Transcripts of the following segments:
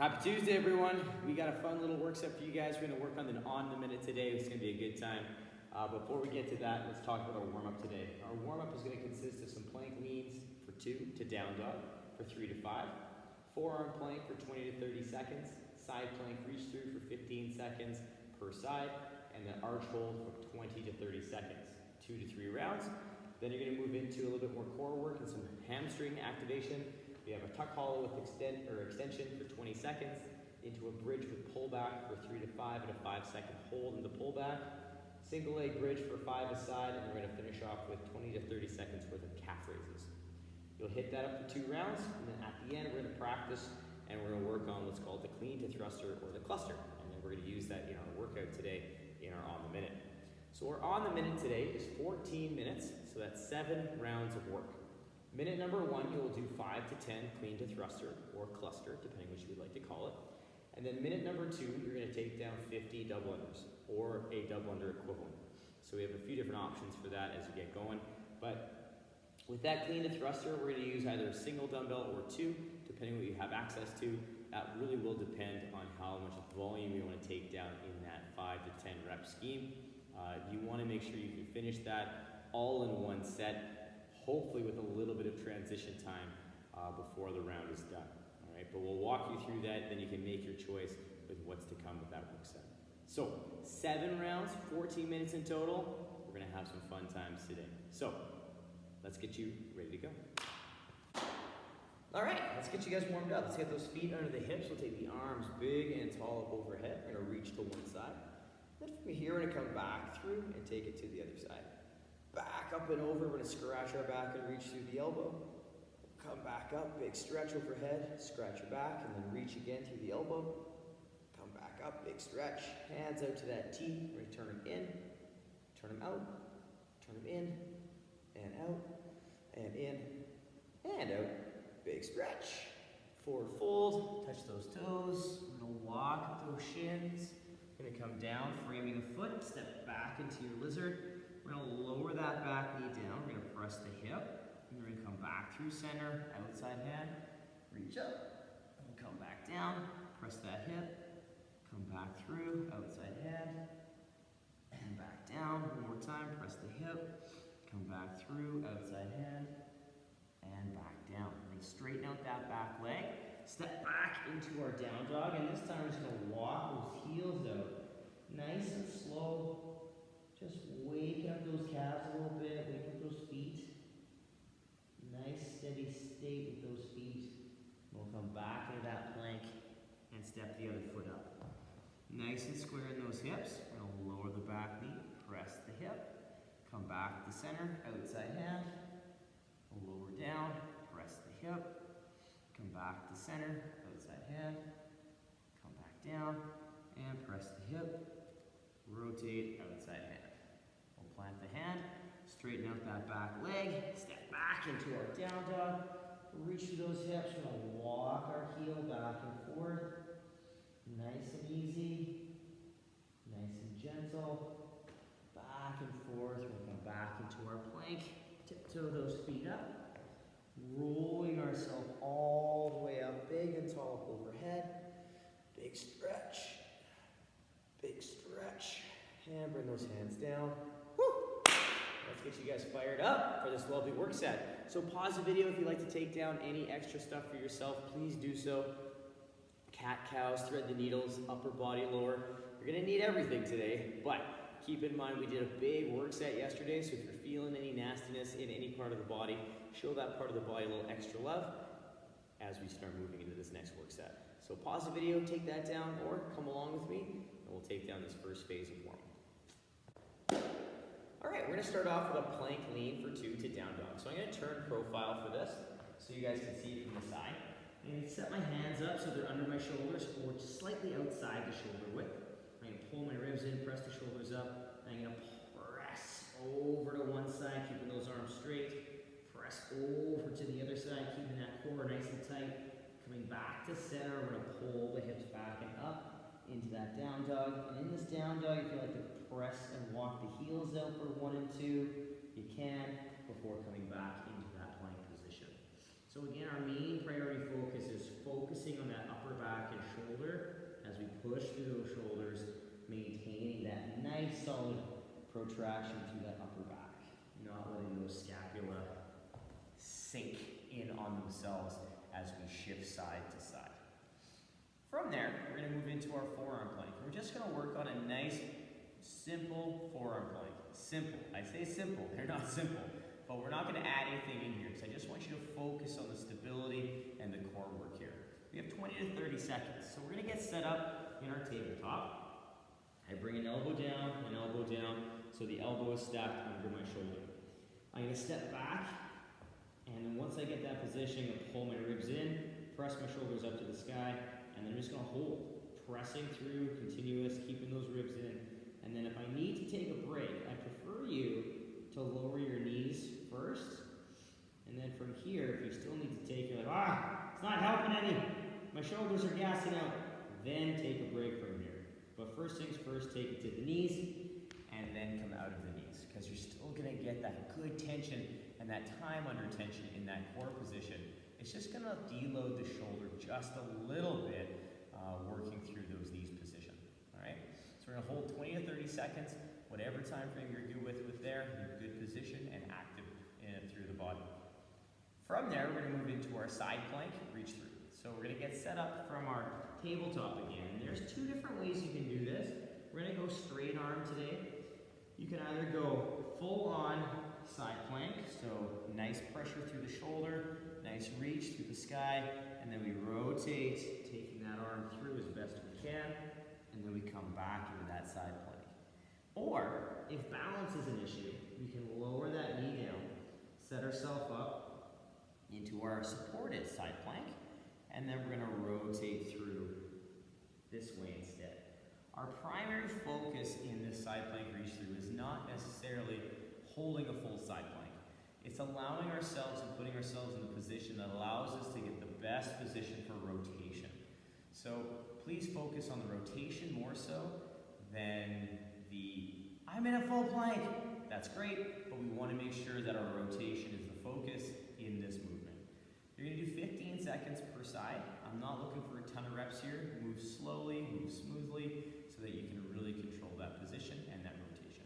Happy Tuesday, everyone. We got a fun little work set for you guys. We're going to work on the minute today. It's going to be a good time. Before we get to that, let's talk about our warm-up today. Our warm-up is going to consist of some plank leans for 2 to down dog for 3 to 5, forearm plank for 20 to 30 seconds, side plank reach through for 15 seconds per side, and then arch hold for 20 to 30 seconds, 2 to 3 rounds. Then you're going to move into a little bit more core work and some hamstring activation. We have a tuck hollow with extension for 20 seconds, into a bridge with pullback for 3 to 5 and a 5-second hold in the pullback, single leg bridge for 5 aside, and we're going to finish off with 20 to 30 seconds worth of calf raises. You'll hit that up for 2 rounds, and then at the end we're going to practice and we're going to work on what's called the clean to thruster or the cluster, and then we're going to use that in our workout today in our on the minute. So our on the minute today is 14 minutes, so that's 7 rounds of work. Minute number 1, you will do 5 to 10 clean to thruster or cluster, depending which you would like to call it. And then minute number 2, you're going to take down 50 double unders or a double under equivalent. So we have a few different options for that as you get going. But with that clean to thruster, we're going to use either a single dumbbell or 2, depending what you have access to. That really will depend on how much volume you want to take down in that 5 to 10 rep scheme. You want to make sure you can finish that all in one set, hopefully with a little bit of transition time before the round is done. All right, but we'll walk you through that, then you can make your choice with what's to come with that work set. So 7 rounds, 14 minutes in total. We're gonna have some fun times today. So let's get you ready to go. All right, let's get you guys warmed up. Let's get those feet under the hips. We'll take the arms big and tall up overhead. We're gonna reach to one side. Then from here, we're gonna come back through and take it to the other side. Back up and over, we're going to scratch our back and reach through the elbow. Come back up, big stretch overhead, scratch your back, and then reach again through the elbow. Come back up, big stretch, hands out to that T, we're going to turn them in, turn them out, turn them in, and out, and in, and out. Big stretch, forward fold, touch those toes, we're going to walk with those shins, we're going to come down, framing the foot, step back into your lizard. We're going to lower that back knee down. We're going to press the hip. And we're going to come back through center, outside hand, reach up, and come back down, press that hip, come back through, outside hand, and back down. One more time, press the hip, come back through, outside hand, and back down. We're going to straighten out that back leg, step back into our down dog, and this time we're just going to walk those heels out, nice and slow. Just wake up those calves a little bit, wake up those feet. Nice steady state with those feet. We'll come back into that plank and step the other foot up. Nice and square in those hips. We're going to lower the back knee, press the hip, come back to center, outside hand, lower down, press the hip, come back to center, outside hand, come back down, and press the hip, rotate, outside hand. Plant the hand, straighten out that back leg, step back into our down dog, reach through those hips, we're going to walk our heel back and forth, nice and easy, nice and gentle, back and forth, we're going to come back into our plank, tiptoe those feet up, rolling ourselves all the way up, big and tall up overhead, big stretch, and bring those hands down. Let's get you guys fired up for this lovely work set. So pause the video if you'd like to take down any extra stuff for yourself, please do so. Cat cows, thread the needles, upper body, lower. You're gonna need everything today, but keep in mind we did a big work set yesterday, so if you're feeling any nastiness in any part of the body, show that part of the body a little extra love as we start moving into this next work set. So pause the video, take that down, or come along with me, and we'll take down this first phase of warm-up. All right, we're gonna start off with a plank lean for 2 to down dog. So I'm gonna turn profile for this so you guys can see it from the side. I'm gonna set my hands up so they're under my shoulders or just slightly outside the shoulder width. I'm gonna pull my ribs in, press the shoulders up. I'm gonna press over to one side, keeping those arms straight. Press over to the other side, keeping that core nice and tight. Coming back to center, we're gonna pull the hips back and up into that down dog. And in this down dog, if you like to press and walk the heels out for 1 and 2, you can, before coming back into that plank position. So again, our main priority focus is focusing on that upper back and nice solid protraction through that upper back. Not letting those scapula sink in on themselves as we shift side to side. From there, we're going to move into our forearm plank. We're just going to work on a nice, simple forearm plank. Simple. I say simple. They're not simple. But we're not going to add anything in here because I just want you to focus on the stability and the core work here. We have 20 to 30 seconds. So we're going to get set up in our tabletop. I bring an elbow down, so the elbow is stacked under my shoulder. I'm going to step back, and then once I get that position, I'm going to pull my ribs in, press my shoulders up to the sky, and then I'm just going to hold, pressing through, continuous, keeping those ribs in. And then if I need to take a break, I prefer you to lower your knees first. And then from here, if you still need to take, you're like, it's not helping any. My shoulders are gassing out. Then take a break from here. But first things first, take it to the knees, and then come out of the knees. Because you're still gonna get that good tension and that time under tension in that core position. It's just gonna deload the shoulder just a little bit, working through those knees position, all right? So we're gonna hold 20 to 30 seconds, whatever time frame you're good with there, you're good position and active through the body. From there, we're gonna move into our side plank, reach through. So we're gonna get set up from our tabletop again. And there's two different ways you can do this. We're gonna go straight arm today. You can either go full on side plank, so nice pressure through the shoulder, nice reach through the sky, and then we rotate, taking that arm through as best we can, and then we come back into that side plank. Or, if balance is an issue, we can lower that knee down, set ourselves up into our supported side plank, and then we're going to rotate through this way instead. Our primary focus in this side plank reach through is not necessarily holding a full side plank. It's allowing ourselves and putting ourselves in a position that allows us to get the best position for rotation. So please focus on the rotation more so than I'm in a full plank. That's great, but we want to make sure that our rotation is the focus in this movement. You're going to do 15 seconds per side. I'm not looking for a ton of reps here. Move slowly, move smoothly, so that you can really control that position and that rotation.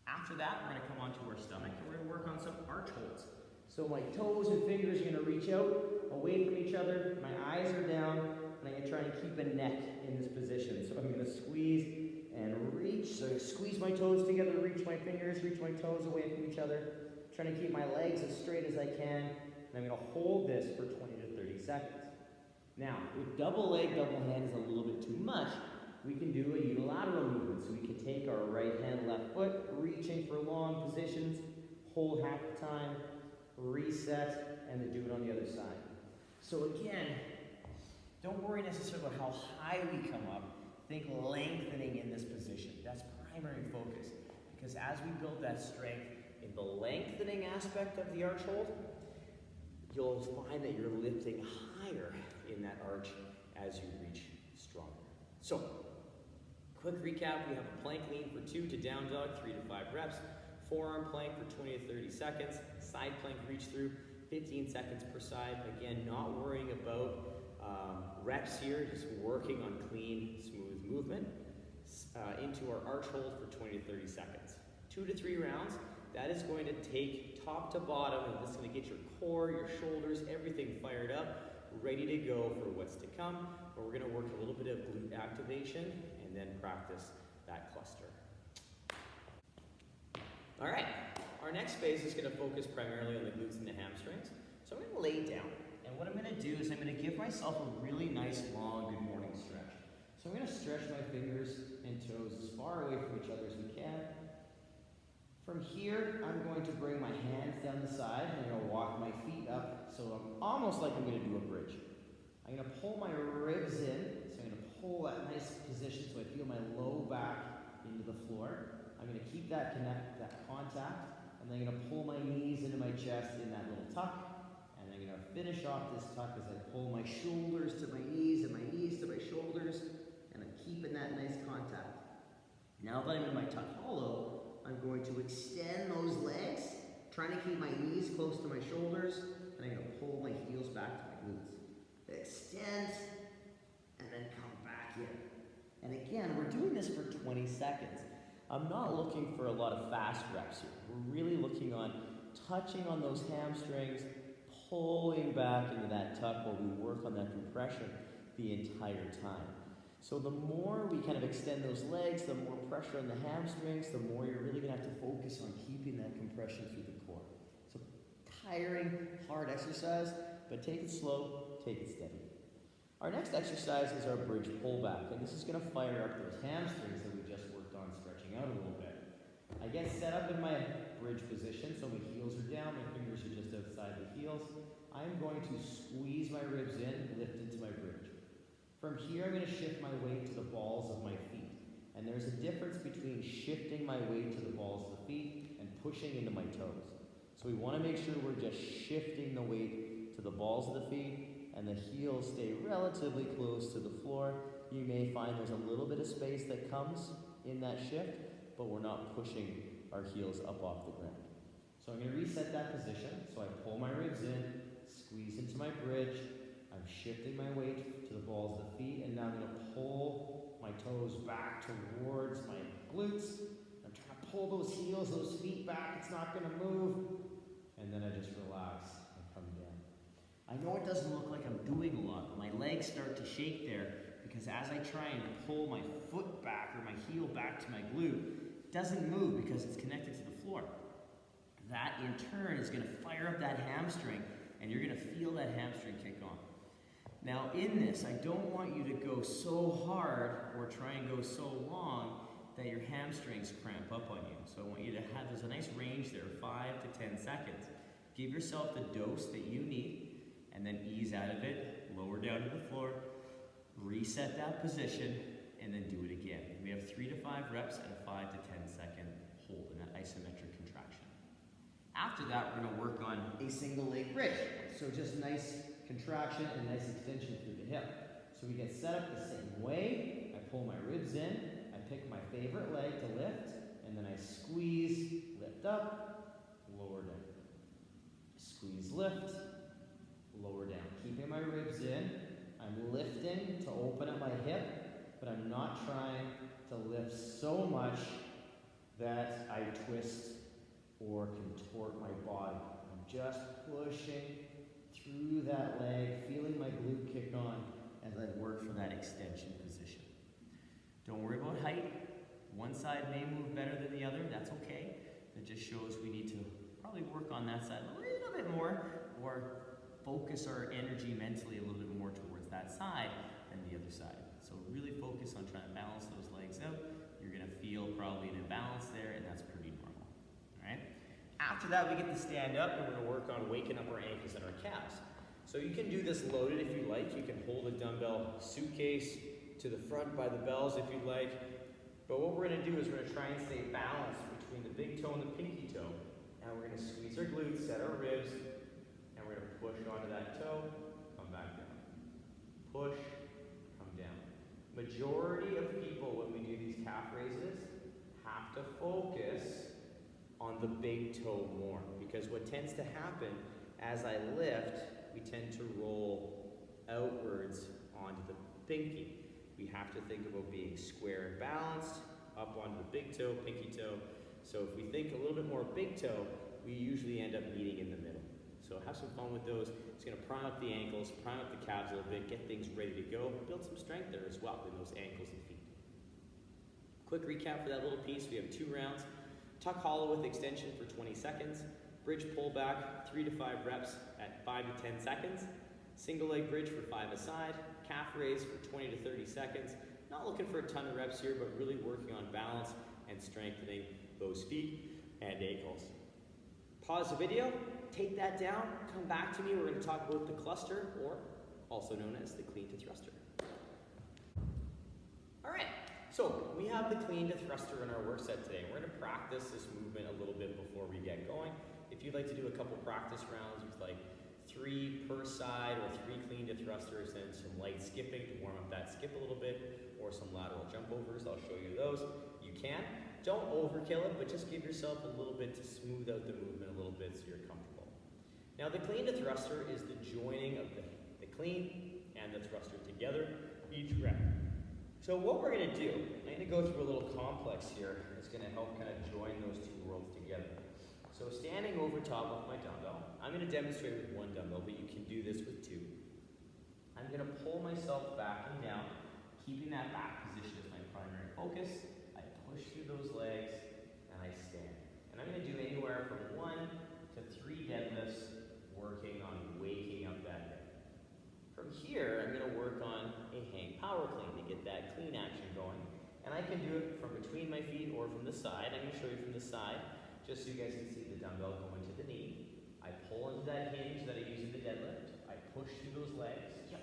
After that, we're going to come onto our stomach and we're going to work on some arch holds. So my toes and fingers are going to reach out away from each other. My eyes are down, and I'm going to try and keep a neck in this position. So I'm going to squeeze and reach. So I squeeze my toes together, reach my fingers, reach my toes away from each other. Trying to keep my legs as straight as I can. And I'm going to hold this for 20 to 30 seconds. Now, if double leg, double hand is a little bit too much, we can do a unilateral movement. So we can take our right hand, left foot, reaching for long positions, hold half the time, reset, and then do it on the other side. So again, don't worry necessarily about how high we come up. Think lengthening in this position. That's primary focus. Because as we build that strength in the lengthening aspect of the arch hold, you'll find that you're lifting higher in that arch as you reach stronger. So, quick recap, we have a plank lean for 2 to down dog, 3 to 5 reps, forearm plank for 20 to 30 seconds, side plank reach through, 15 seconds per side. Again, not worrying about reps here, just working on clean, smooth movement into our arch hold for 20 to 30 seconds. 2 to 3 rounds. That is going to take top to bottom, and this is going to get your core, your shoulders, everything fired up, ready to go for what's to come. But we're going to work a little bit of glute activation and then practice that cluster. All right, our next phase is going to focus primarily on the glutes and the hamstrings. So I'm going to lay down, and what I'm going to do is I'm going to give myself a really nice long good morning stretch. So I'm going to stretch my fingers and toes as far away from each other as we can. From here, I'm going to bring my hands down the side, and I'm going to walk my feet up, so I'm almost like I'm going to do a bridge. I'm going to pull my ribs in, so I'm going to pull that nice position so I feel my low back into the floor. I'm going to keep that contact, and then I'm going to pull my knees into my chest in that little tuck, and I'm going to finish off this tuck as I pull my shoulders to my knees and my knees to my shoulders, and I'm keeping that nice contact. Now that I'm in my tuck hollow, I'm going to extend those legs, trying to keep my knees close to my shoulders, and I'm going to pull my heels back to my glutes. Extend, and then come back in. And again, we're doing this for 20 seconds. I'm not looking for a lot of fast reps here. We're really looking on touching on those hamstrings, pulling back into that tuck while we work on that compression the entire time. So the more we kind of extend those legs, the more pressure on the hamstrings, the more you're really gonna have to focus on keeping that compression through the core. So tiring, hard exercise, but take it slow, take it steady. Our next exercise is our bridge pullback, and this is gonna fire up those hamstrings that we just worked on stretching out a little bit. I get set up in my bridge position, so my heels are down, my fingers are just outside the heels. I'm going to squeeze my ribs in, lift into my bridge. From here, I'm gonna shift my weight to the balls of my feet. And there's a difference between shifting my weight to the balls of the feet and pushing into my toes. So we wanna make sure we're just shifting the weight to the balls of the feet and the heels stay relatively close to the floor. You may find there's a little bit of space that comes in that shift, but we're not pushing our heels up off the ground. So I'm gonna reset that position. So I pull my ribs in, squeeze into my bridge. I'm shifting my weight to the balls of the feet, and now I'm gonna pull my toes back towards my glutes. I'm trying to pull those heels, those feet back. It's not gonna move. And then I just relax and come down. I know it doesn't look like I'm doing a lot, but my legs start to shake there because as I try and pull my foot back or my heel back to my glute, it doesn't move because it's connected to the floor. That in turn is gonna fire up that hamstring and you're gonna feel that hamstring kick on. Now in this, I don't want you to go so hard or try and go so long that your hamstrings cramp up on you. So I want you to have, there's a nice range there, 5 to 10 seconds. Give yourself the dose that you need and then ease out of it, lower down to the floor, reset that position, and then do it again. We have 3 to 5 reps at a 5 to 10 second hold in that isometric contraction. After that, we're gonna work on a single leg bridge. So just nice contraction and nice extension through the hip. So we get set up the same way. I pull my ribs in, I pick my favorite leg to lift, and then I squeeze, lift up, lower down. Squeeze, lift, lower down. Keeping my ribs in, I'm lifting to open up my hip, but I'm not trying to lift so much that I twist or contort my body. I'm just pushing through that leg, feeling my glute kick on as I work for that extension position. Don't worry about height. One side may move better than the other, that's okay. It just shows we need to probably work on that side a little bit more or focus our energy mentally a little bit more towards that side than the other side. So really focus on trying to balance those legs out. You're gonna feel probably an imbalance there and that's pretty normal, all right? After that, we get to stand up and we're gonna work on waking up our ankles and our calves. So you can do this loaded if you like. You can hold a dumbbell suitcase to the front by the bells if you'd like. But what we're gonna do is we're gonna try and stay balanced between the big toe and the pinky toe. And we're gonna squeeze our glutes, set our ribs, and we're gonna push onto that toe, come back down. Push, come down. Majority of people, when we do these calf raises, have to focus on the big toe more. Because what tends to happen as I lift, we tend to roll outwards onto the pinky. We have to think about being square and balanced, up onto the big toe, pinky toe. So if we think a little bit more big toe, we usually end up meeting in the middle. So have some fun with those. It's gonna prime up the ankles, prime up the calves a little bit, get things ready to go, build some strength there as well in those ankles and feet. Quick recap for that little piece, we have 2 rounds. Tuck hollow with extension for 20 seconds. Bridge pull back, 3 to 5 reps at 5 to 10 seconds. Single leg bridge for 5 aside. Calf raise for 20 to 30 seconds. Not looking for a ton of reps here, but really working on balance and strengthening those feet and ankles. Pause the video, take that down, come back to me. We're gonna talk about the cluster, or also known as the clean to thruster. All right, so we have the clean to thruster in our work set today. We're gonna practice this movement a little bit before we get going. If you'd like to do a couple practice rounds with like 3 per side or 3 clean to thrusters, then some light skipping to warm up that skip a little bit, or some lateral jump overs, I'll show you those. You can. Don't overkill it, but just give yourself a little bit to smooth out the movement a little bit so you're comfortable. Now the clean to thruster is the joining of the clean and the thruster together each rep. So what we're gonna do, I'm gonna go through a little complex here that's gonna help kind of join those two worlds together. So standing over top of my dumbbell, I'm gonna demonstrate with one dumbbell, but you can do this with two. I'm gonna pull myself back and down, keeping that back position as my primary focus. I push through those legs and I stand. And I'm gonna do anywhere from 1 to 3 deadlifts, working on waking up that hip. From here, I'm gonna work on a hang power clean to get that clean action going. And I can do it from between my feet or from the side. I'm gonna show you from the side, just so you guys can see the dumbbell go into the knee. I pull into that hinge that I use in the deadlift. I push through those legs.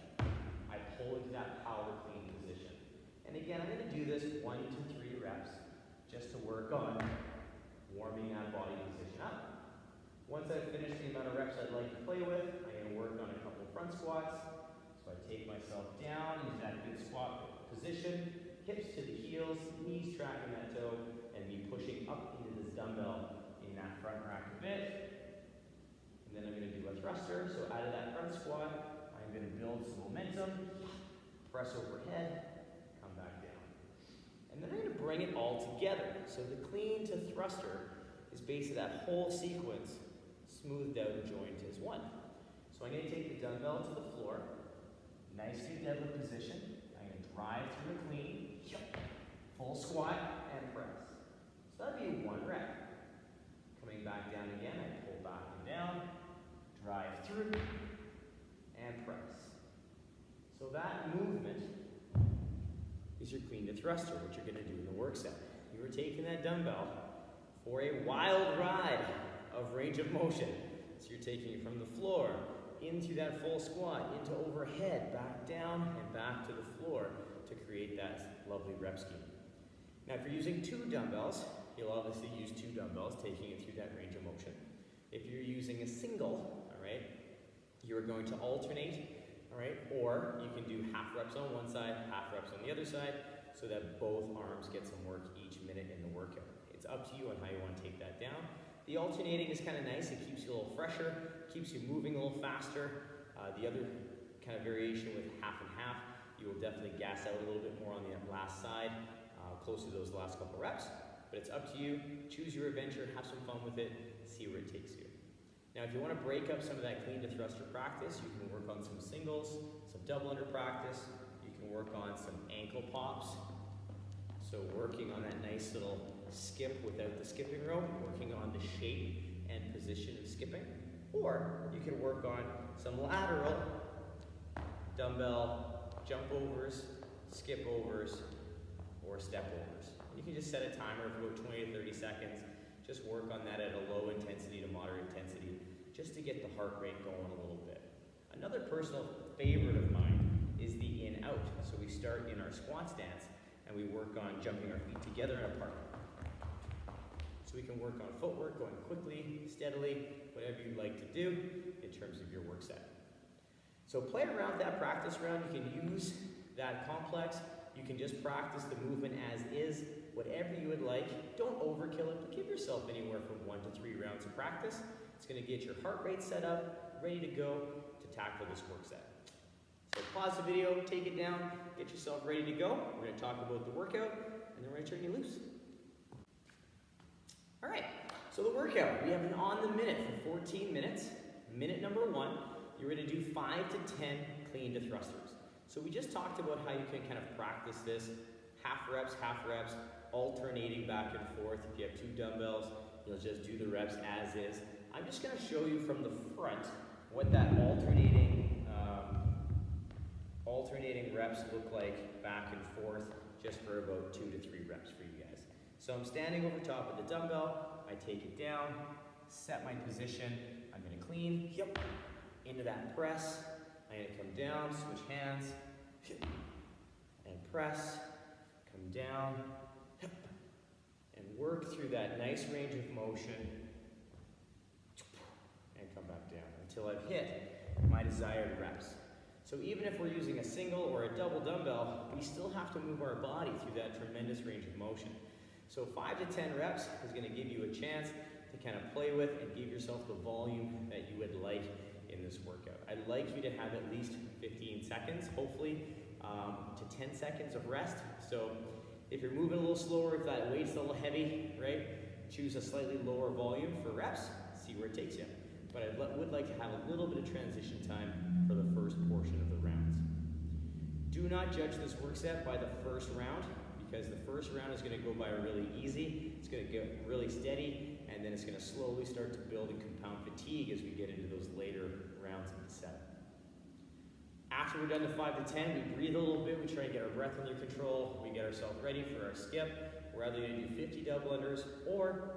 I pull into that power clean position. And again, I'm gonna do this 1 to 3 reps, just to work on warming that body position up. Once I've finished the amount of reps I'd like to play with, I'm going to work on a couple of front squats. So I take myself down into that good squat position, hips to the heels, knees tracking that toe, and me pushing up into this dumbbell in that front rack a bit. And then I'm going to do a thruster. So out of that front squat, I'm going to build some momentum, press overhead, come back down. And then I'm going to bring it all together. So the clean to thruster is basically that whole sequence smoothed out and joined as one. So I'm going to take the dumbbell to the floor, nice good deadlift position. I'm going to drive through a clean, full squat and press. So that'd be 1 rep. Coming back down again, I pull back and down, drive through, and press. So that movement is your clean to thruster, what you're going to do in the work set. You are taking that dumbbell for a wild ride of range of motion. So you're taking it from the floor into that full squat, into overhead, back down, and back to the floor to create that lovely rep scheme. Now if you're using 2 dumbbells, you'll obviously use 2 dumbbells, taking it through that range of motion. If you're using a single, all right, you're going to alternate, all right, or you can do half reps on one side, half reps on the other side, so that both arms get some work each minute in the workout. It's up to you on how you want to take that down. The alternating is kind of nice. It keeps you a little fresher, keeps you moving a little faster. The other kind of variation with half and half, you will definitely gas out a little bit more on the last side, close to those last couple reps. But it's up to you. Choose your adventure, have some fun with it, see where it takes you. Now, if you want to break up some of that clean to thruster practice, you can work on some singles, some double under practice. You can work on some ankle pops. So working on that nice little skip without the skipping rope, working on the shape and position of skipping. Or you can work on some lateral dumbbell jump overs, skip overs, or step overs. You can just set a timer for about 20 to 30 seconds. Just work on that at a low intensity to moderate intensity, just to get the heart rate going a little bit. Another personal favorite of mine is the in-out. So we start in our squat stance, and we work on jumping our feet together and apart. So we can work on footwork, going quickly, steadily, whatever you'd like to do in terms of your work set. So play around with that practice round. You can use that complex. You can just practice the movement as is, whatever you would like. Don't overkill it, but give yourself anywhere from 1 to 3 rounds of practice. It's going to get your heart rate set up, ready to go to tackle this work set. So pause the video, take it down, get yourself ready to go. We're going to talk about the workout, and then we're going to turn you loose. All right, so the workout, we have an on the minute for 14 minutes. Minute number 1, you're going to do 5 to 10 clean to thrusters. So we just talked about how you can kind of practice this, half reps, alternating back and forth. If you have 2 dumbbells, you'll just do the reps as is. I'm just going to show you from the front what that alternating reps look like back and forth, just for about 2 to 3 reps for you guys. So I'm standing over top of the dumbbell, I take it down, set my position, I'm going to clean, into that press, I'm going to come down, switch hands, and press, come down, and work through that nice range of motion, and come back down until I've hit my desired reps. So even if we're using a single or a double dumbbell, we still have to move our body through that tremendous range of motion. So 5 to 10 reps is going to give you a chance to kind of play with and give yourself the volume that you would like in this workout. I'd like you to have at least 15 seconds, hopefully, to 10 seconds of rest. So if you're moving a little slower, if that weight's a little heavy, right, choose a slightly lower volume for reps, see where it takes you. But I would like to have a little bit of transition time for the first portion of the rounds. Do not judge this work set by the first round, because the first round is going to go by really easy, it's going to get really steady, and then it's going to slowly start to build and compound fatigue as we get into those later rounds of the set. After we're done the 5 to 10, we breathe a little bit, we try and get our breath under control, we get ourselves ready for our skip. We're either going to do 50 double unders, or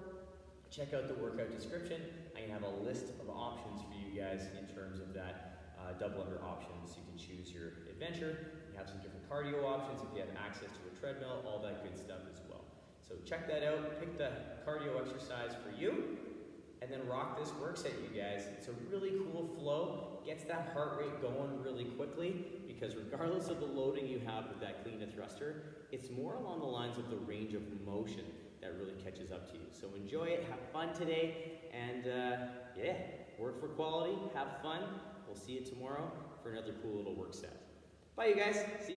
check out the workout description. I have a list of options for you guys in terms of that double under options. You can choose your adventure. You have some different cardio options if you have access to a treadmill, all that good stuff as well. So check that out, pick the cardio exercise for you, and then rock this work set, you guys. It's a really cool flow, gets that heart rate going really quickly, because regardless of the loading you have with that clean to thruster, it's more along the lines of the range of motion that really catches up to you. So enjoy it, have fun today, and yeah, work for quality, have fun. We'll see you tomorrow for another cool little work set. Bye, you guys. See